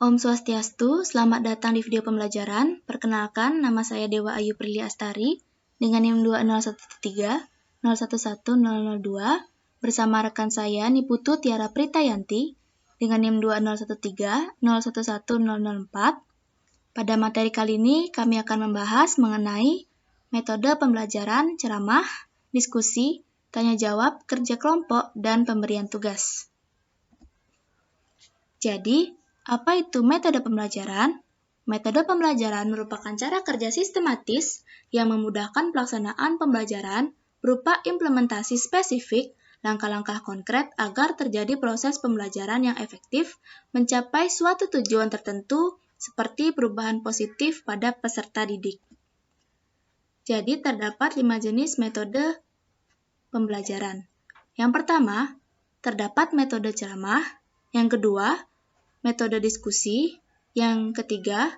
Om Swastiastu, selamat datang di video pembelajaran. Perkenalkan, nama saya Dewa Ayu Prilly Astari dengan NIM 20113 011002 bersama rekan saya Niputu Tiara Pritayanti dengan NIM 2013 011004. Pada materi kali ini kami akan membahas mengenai metode pembelajaran ceramah, diskusi, tanya jawab, kerja kelompok, dan pemberian tugas. Jadi, apa itu metode pembelajaran? Metode pembelajaran merupakan cara kerja sistematis yang memudahkan pelaksanaan pembelajaran berupa implementasi spesifik, langkah-langkah konkret agar terjadi proses pembelajaran yang efektif mencapai suatu tujuan tertentu seperti perubahan positif pada peserta didik. Jadi, terdapat 5 jenis metode pembelajaran. Yang pertama, terdapat metode ceramah. Yang kedua, metode diskusi. Yang ketiga,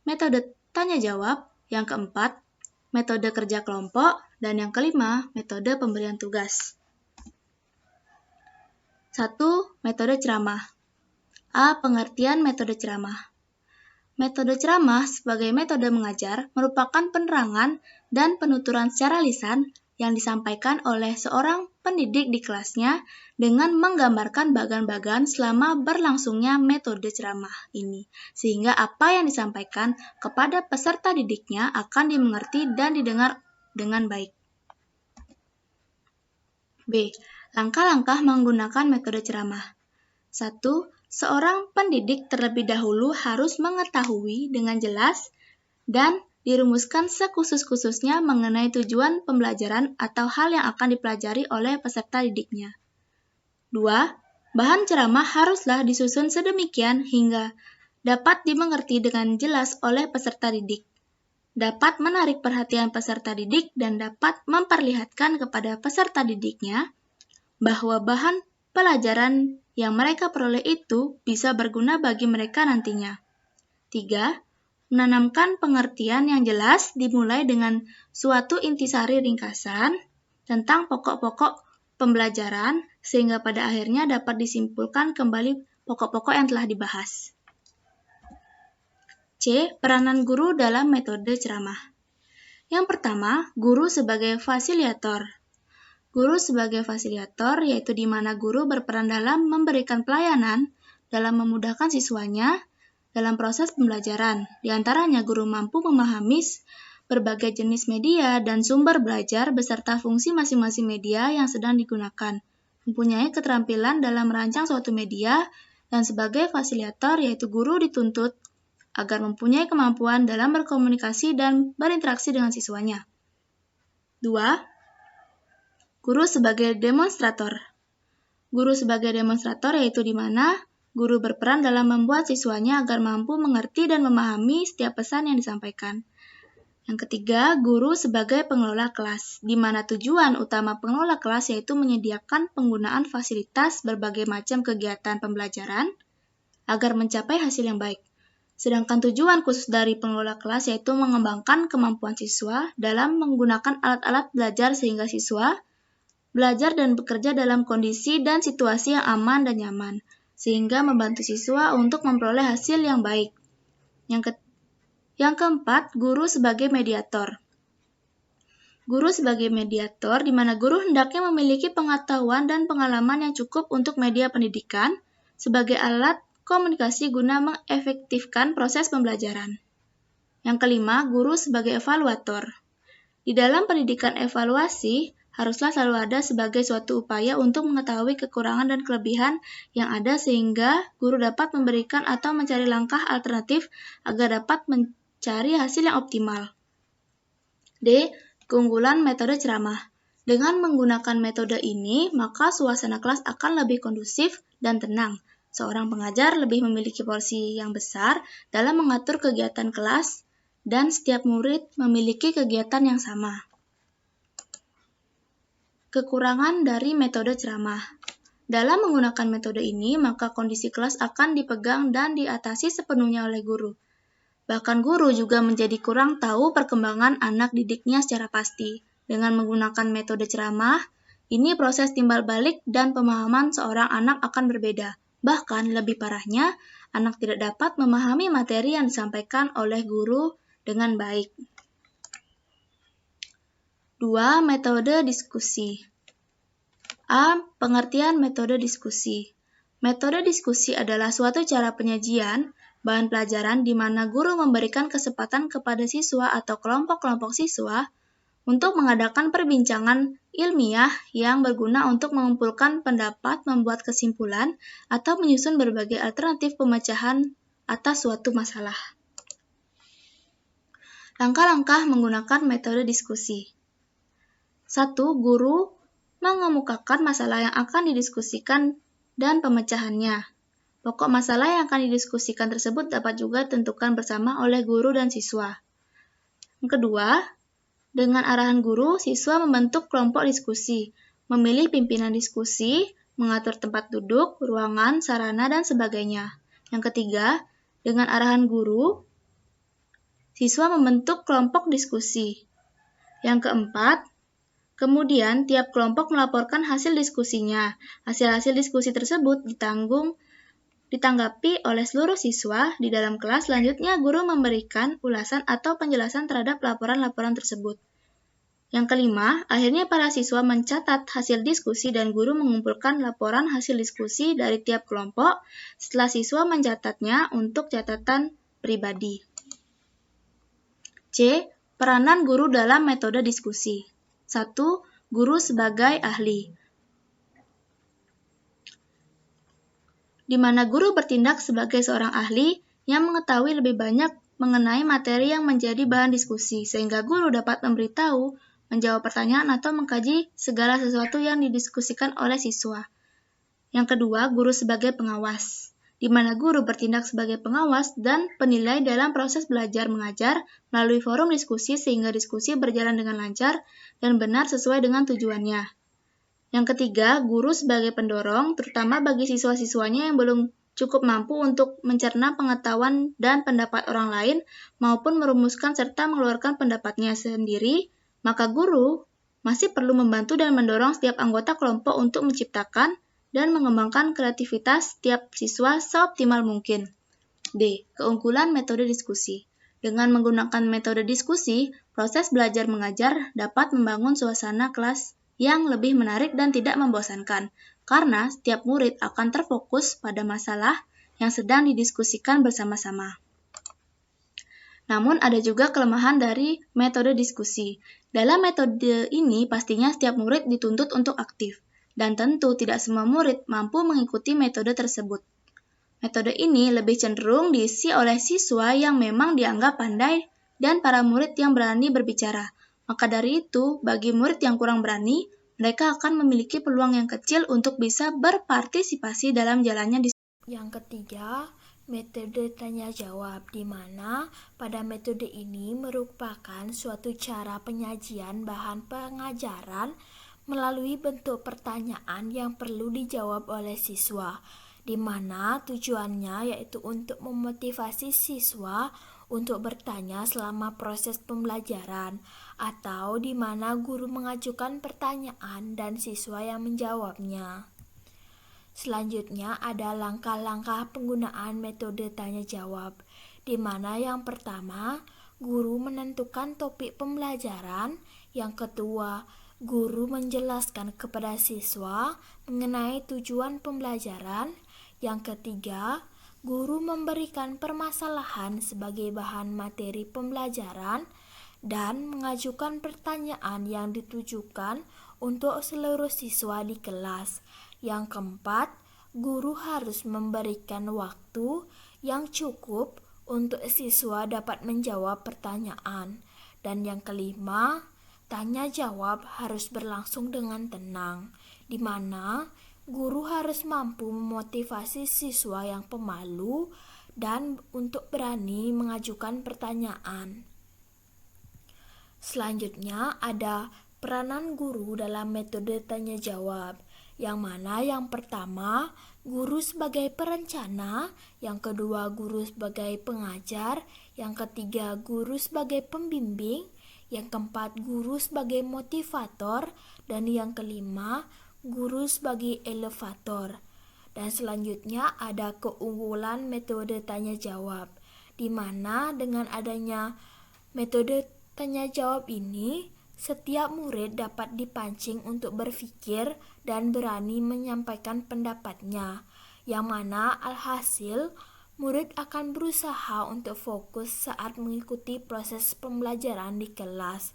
metode tanya jawab. Yang keempat, metode kerja kelompok. Dan yang kelima, metode pemberian tugas. 1. Metode ceramah. A. Pengertian metode ceramah. Metode ceramah sebagai metode mengajar merupakan penerangan dan penuturan secara lisan yang disampaikan oleh seorang pendidik di kelasnya dengan menggambarkan bagan-bagan selama berlangsungnya metode ceramah ini, sehingga apa yang disampaikan kepada peserta didiknya akan dimengerti dan didengar dengan baik. B. Langkah-langkah menggunakan metode ceramah. 1. Seorang pendidik terlebih dahulu harus mengetahui dengan jelas dan dirumuskan sekhusus-khususnya mengenai tujuan pembelajaran atau hal yang akan dipelajari oleh peserta didiknya. 2. Bahan ceramah haruslah disusun sedemikian hingga dapat dimengerti dengan jelas oleh peserta didik, dapat menarik perhatian peserta didik dan dapat memperlihatkan kepada peserta didiknya bahwa bahan pelajaran yang mereka peroleh itu bisa berguna bagi mereka nantinya. 3. Menanamkan pengertian yang jelas dimulai dengan suatu intisari ringkasan tentang pokok-pokok pembelajaran sehingga pada akhirnya dapat disimpulkan kembali pokok-pokok yang telah dibahas. C. Peranan guru dalam metode ceramah. Yang pertama, guru sebagai fasilitator. Guru sebagai fasilitator yaitu di mana guru berperan dalam memberikan pelayanan dalam memudahkan siswanya dalam proses pembelajaran. Di antaranya guru mampu memahami berbagai jenis media dan sumber belajar beserta fungsi masing-masing media yang sedang digunakan, mempunyai keterampilan dalam merancang suatu media, dan sebagai fasilitator yaitu guru dituntut agar mempunyai kemampuan dalam berkomunikasi dan berinteraksi dengan siswanya. 2. Guru sebagai demonstrator. Guru sebagai demonstrator yaitu di mana guru berperan dalam membuat siswanya agar mampu mengerti dan memahami setiap pesan yang disampaikan. Yang ketiga, guru sebagai pengelola kelas, di mana tujuan utama pengelola kelas yaitu menyediakan penggunaan fasilitas berbagai macam kegiatan pembelajaran agar mencapai hasil yang baik. Sedangkan tujuan khusus dari pengelola kelas yaitu mengembangkan kemampuan siswa dalam menggunakan alat-alat belajar sehingga siswa belajar dan bekerja dalam kondisi dan situasi yang aman dan nyaman, sehingga membantu siswa untuk memperoleh hasil yang baik. Yang keempat, guru sebagai mediator. Guru sebagai mediator, di mana guru hendaknya memiliki pengetahuan dan pengalaman yang cukup untuk media pendidikan sebagai alat komunikasi guna mengefektifkan proses pembelajaran. Yang kelima, guru sebagai evaluator. Di dalam pendidikan evaluasi, haruslah selalu ada sebagai suatu upaya untuk mengetahui kekurangan dan kelebihan yang ada sehingga guru dapat memberikan atau mencari langkah alternatif agar dapat mencari hasil yang optimal. D. Keunggulan metode ceramah. Dengan menggunakan metode ini, maka suasana kelas akan lebih kondusif dan tenang. Seorang pengajar lebih memiliki porsi yang besar dalam mengatur kegiatan kelas dan setiap murid memiliki kegiatan yang sama. Kekurangan dari metode ceramah. Dalam menggunakan metode ini, maka kondisi kelas akan dipegang dan diatasi sepenuhnya oleh guru. Bahkan guru juga menjadi kurang tahu perkembangan anak didiknya secara pasti. Dengan menggunakan metode ceramah, ini proses timbal balik dan pemahaman seorang anak akan berbeda. Bahkan lebih parahnya, anak tidak dapat memahami materi yang disampaikan oleh guru dengan baik. 2. Metode diskusi. A. Pengertian metode diskusi. Metode diskusi adalah suatu cara penyajian bahan pelajaran di mana guru memberikan kesempatan kepada siswa atau kelompok-kelompok siswa untuk mengadakan perbincangan ilmiah yang berguna untuk mengumpulkan pendapat, membuat kesimpulan, atau menyusun berbagai alternatif pemecahan atas suatu masalah. Langkah-langkah menggunakan metode diskusi. 1. Guru mengemukakan masalah yang akan didiskusikan dan pemecahannya. Pokok masalah yang akan didiskusikan tersebut dapat juga ditentukan bersama oleh guru dan siswa. Yang kedua, dengan arahan guru, siswa membentuk kelompok diskusi, memilih pimpinan diskusi, mengatur tempat duduk, ruangan, sarana, dan sebagainya. Yang ketiga, dengan arahan guru, siswa membentuk kelompok diskusi. Yang keempat, kemudian tiap kelompok melaporkan hasil diskusinya. Hasil-hasil diskusi tersebut ditanggapi oleh seluruh siswa di dalam kelas. Selanjutnya, guru memberikan ulasan atau penjelasan terhadap laporan-laporan tersebut. Yang kelima, akhirnya para siswa mencatat hasil diskusi dan guru mengumpulkan laporan hasil diskusi dari tiap kelompok setelah siswa mencatatnya untuk catatan pribadi. C. Peranan guru dalam metode diskusi. 1. Guru sebagai ahli. Di mana guru bertindak sebagai seorang ahli yang mengetahui lebih banyak mengenai materi yang menjadi bahan diskusi, sehingga guru dapat memberitahu, menjawab pertanyaan, atau mengkaji segala sesuatu yang didiskusikan oleh siswa. Yang kedua, guru sebagai pengawas, di mana guru bertindak sebagai pengawas dan penilai dalam proses belajar mengajar melalui forum diskusi sehingga diskusi berjalan dengan lancar dan benar sesuai dengan tujuannya. Yang ketiga, guru sebagai pendorong, terutama bagi siswa-siswanya yang belum cukup mampu untuk mencerna pengetahuan dan pendapat orang lain maupun merumuskan serta mengeluarkan pendapatnya sendiri, maka guru masih perlu membantu dan mendorong setiap anggota kelompok untuk menciptakan dan mengembangkan kreativitas setiap siswa seoptimal mungkin. D. Keunggulan metode diskusi. Dengan menggunakan metode diskusi, proses belajar mengajar dapat membangun suasana kelas yang lebih menarik dan tidak membosankan, karena setiap murid akan terfokus pada masalah yang sedang didiskusikan bersama-sama. Namun ada juga kelemahan dari metode diskusi. Dalam metode ini pastinya setiap murid dituntut untuk aktif, dan tentu tidak semua murid mampu mengikuti metode tersebut. Metode ini lebih cenderung diisi oleh siswa yang memang dianggap pandai dan para murid yang berani berbicara. Maka dari itu, bagi murid yang kurang berani, mereka akan memiliki peluang yang kecil untuk bisa berpartisipasi dalam jalannya diskusi. Yang ketiga, metode tanya-jawab, di mana pada metode ini merupakan suatu cara penyajian bahan pengajaran melalui bentuk pertanyaan yang perlu dijawab oleh siswa, di mana tujuannya yaitu untuk memotivasi siswa untuk bertanya selama proses pembelajaran, atau di mana guru mengajukan pertanyaan dan siswa yang menjawabnya. Selanjutnya ada langkah-langkah penggunaan metode tanya-jawab, di mana yang pertama, guru menentukan topik pembelajaran. Yang kedua, guru menjelaskan kepada siswa mengenai tujuan pembelajaran. Yang ketiga, guru memberikan permasalahan sebagai bahan materi pembelajaran dan mengajukan pertanyaan yang ditujukan untuk seluruh siswa di kelas. Yang keempat, guru harus memberikan waktu yang cukup untuk siswa dapat menjawab pertanyaan. Dan yang kelima, tanya jawab harus berlangsung dengan tenang, di mana guru harus mampu memotivasi siswa yang pemalu dan untuk berani mengajukan pertanyaan. Selanjutnya ada peranan guru dalam metode tanya jawab, yang mana yang pertama guru sebagai perencana, yang kedua guru sebagai pengajar, yang ketiga guru sebagai pembimbing, yang keempat guru sebagai motivator, dan yang kelima guru sebagai elevator. Dan selanjutnya ada keunggulan metode tanya jawab, di mana dengan adanya metode tanya jawab ini, setiap murid dapat dipancing untuk berpikir dan berani menyampaikan pendapatnya, yang mana alhasil murid akan berusaha untuk fokus saat mengikuti proses pembelajaran di kelas.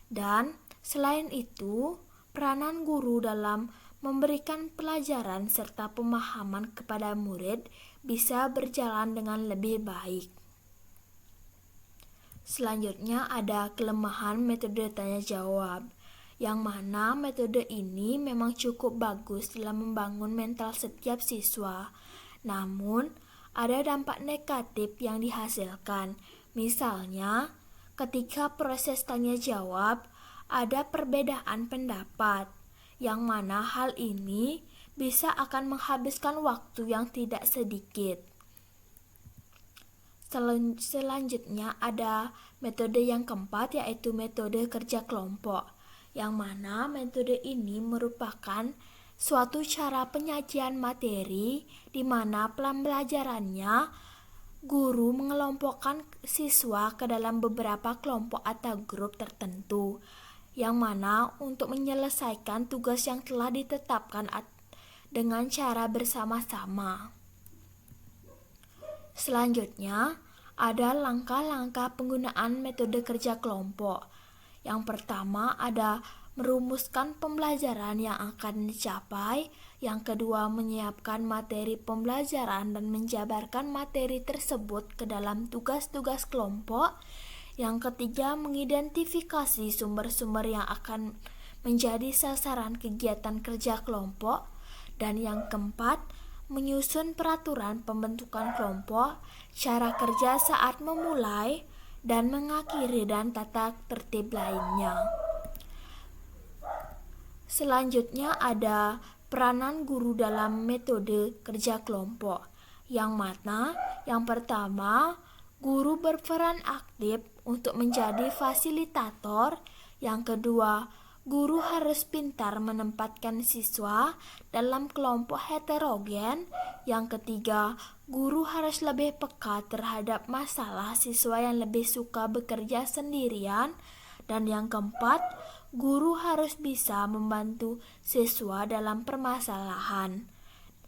Dan selain itu, peranan guru dalam memberikan pelajaran serta pemahaman kepada murid bisa berjalan dengan lebih baik. Selanjutnya ada kelemahan metode tanya jawab, yang mana metode ini memang cukup bagus dalam membangun mental setiap siswa. Namun, ada dampak negatif yang dihasilkan. Misalnya, ketika proses tanya jawab, ada perbedaan pendapat, yang mana hal ini bisa akan menghabiskan waktu yang tidak sedikit. Selanjutnya ada metode yang keempat, yaitu metode kerja kelompok, yang mana metode ini merupakan suatu cara penyajian materi di mana pembelajarannya guru mengelompokkan siswa ke dalam beberapa kelompok atau grup tertentu, yang mana untuk menyelesaikan tugas yang telah ditetapkan dengan cara bersama-sama. Selanjutnya, ada langkah-langkah penggunaan metode kerja kelompok. Yang pertama ada merumuskan pembelajaran yang akan dicapai. Yang kedua, menyiapkan materi pembelajaran dan menjabarkan materi tersebut ke dalam tugas-tugas kelompok. Yang ketiga, mengidentifikasi sumber-sumber yang akan menjadi sasaran kegiatan kerja kelompok. Dan yang keempat, menyusun peraturan pembentukan kelompok, cara kerja saat memulai dan mengakhiri, dan tata tertib lainnya. Selanjutnya ada peranan guru dalam metode kerja kelompok, yang mana yang pertama, guru berperan aktif untuk menjadi fasilitator. Yang kedua, guru harus pintar menempatkan siswa dalam kelompok heterogen. Yang ketiga, guru harus lebih peka terhadap masalah siswa yang lebih suka bekerja sendirian. Dan yang keempat, guru harus bisa membantu siswa dalam permasalahan.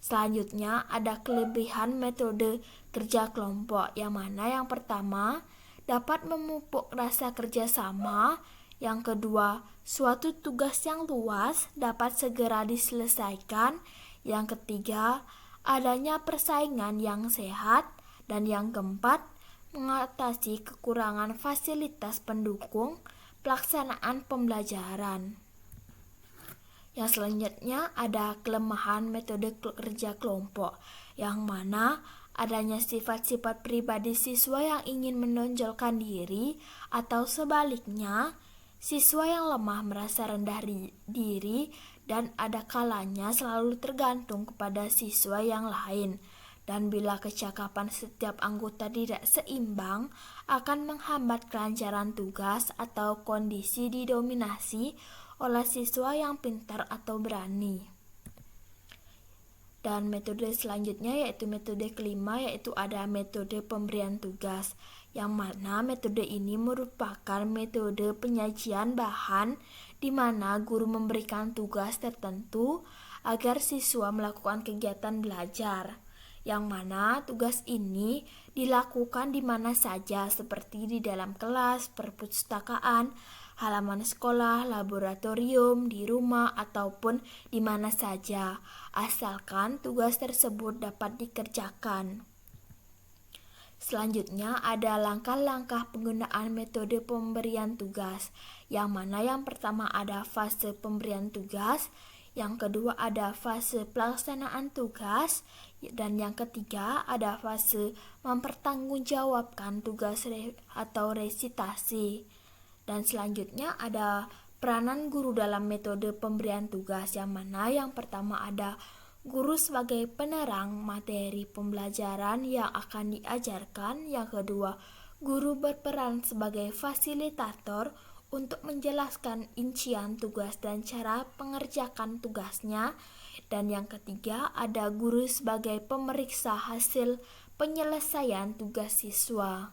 Selanjutnya ada kelebihan metode kerja kelompok, yang mana yang pertama, dapat memupuk rasa kerjasama. Yang kedua, suatu tugas yang luas dapat segera diselesaikan. Yang ketiga, adanya persaingan yang sehat. Dan yang keempat, mengatasi kekurangan fasilitas pendukung pelaksanaan pembelajaran. Yang selanjutnya ada kelemahan metode kerja kelompok, yang mana adanya sifat-sifat pribadi siswa yang ingin menonjolkan diri, atau sebaliknya, siswa yang lemah merasa rendah diri, dan ada kalanya selalu tergantung kepada siswa yang lain. Dan bila kecakapan setiap anggota tidak seimbang, akan menghambat kelancaran tugas atau kondisi didominasi oleh siswa yang pintar atau berani. Dan metode selanjutnya yaitu metode kelima, yaitu ada metode pemberian tugas, yang mana metode ini merupakan metode penyajian bahan di mana guru memberikan tugas tertentu agar siswa melakukan kegiatan belajar, yang mana tugas ini dilakukan di mana saja, seperti di dalam kelas, perpustakaan, halaman sekolah, laboratorium, di rumah, ataupun di mana saja, asalkan tugas tersebut dapat dikerjakan. Selanjutnya ada langkah-langkah penggunaan metode pemberian tugas, yang mana yang pertama ada fase pemberian tugas, yang kedua ada fase pelaksanaan tugas, dan yang ketiga ada fase mempertanggungjawabkan tugas atau resitasi. Dan selanjutnya ada peranan guru dalam metode pemberian tugas, yang mana yang pertama ada guru sebagai penerang materi pembelajaran yang akan diajarkan. Yang kedua, guru berperan sebagai fasilitator untuk menjelaskan rincian tugas dan cara pengerjakan tugasnya. Dan yang ketiga, ada guru sebagai pemeriksa hasil penyelesaian tugas siswa.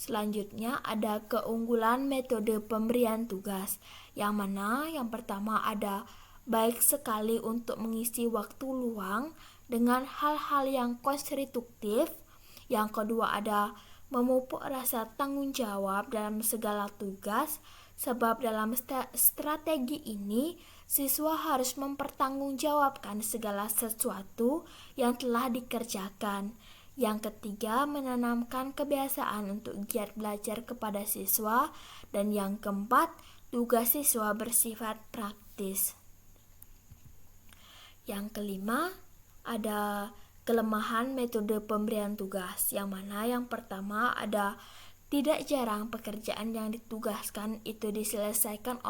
Selanjutnya ada keunggulan metode pemberian tugas, yang mana yang pertama ada baik sekali untuk mengisi waktu luang dengan hal-hal yang konstruktif. Yang kedua ada memupuk rasa tanggung jawab dalam segala tugas, sebab dalam strategi ini siswa harus mempertanggungjawabkan segala sesuatu yang telah dikerjakan. Yang ketiga, menanamkan kebiasaan untuk giat belajar kepada siswa. Dan yang keempat, tugas siswa bersifat praktis. Yang kelima, ada kelemahan metode pemberian tugas, yang mana yang pertama ada tidak jarang pekerjaan yang ditugaskan itu diselesaikan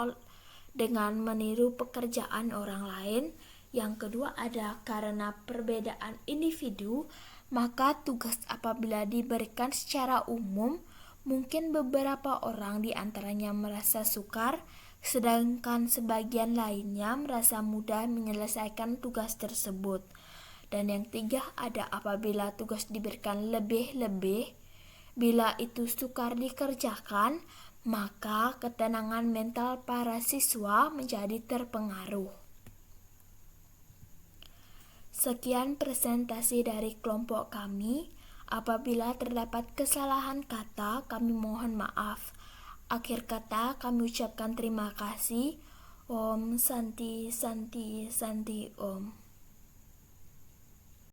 dengan meniru pekerjaan orang lain. Yang kedua ada karena perbedaan individu, maka tugas apabila diberikan secara umum, mungkin beberapa orang di antaranya merasa sukar, sedangkan sebagian lainnya merasa mudah menyelesaikan tugas tersebut. Dan yang ketiga ada apabila tugas diberikan lebih-lebih, bila itu sukar dikerjakan, maka ketenangan mental para siswa menjadi terpengaruh. Sekian presentasi dari kelompok kami. Apabila terdapat kesalahan kata, kami mohon maaf. Akhir kata, kami ucapkan terima kasih. Om Santi Santi Santi Om.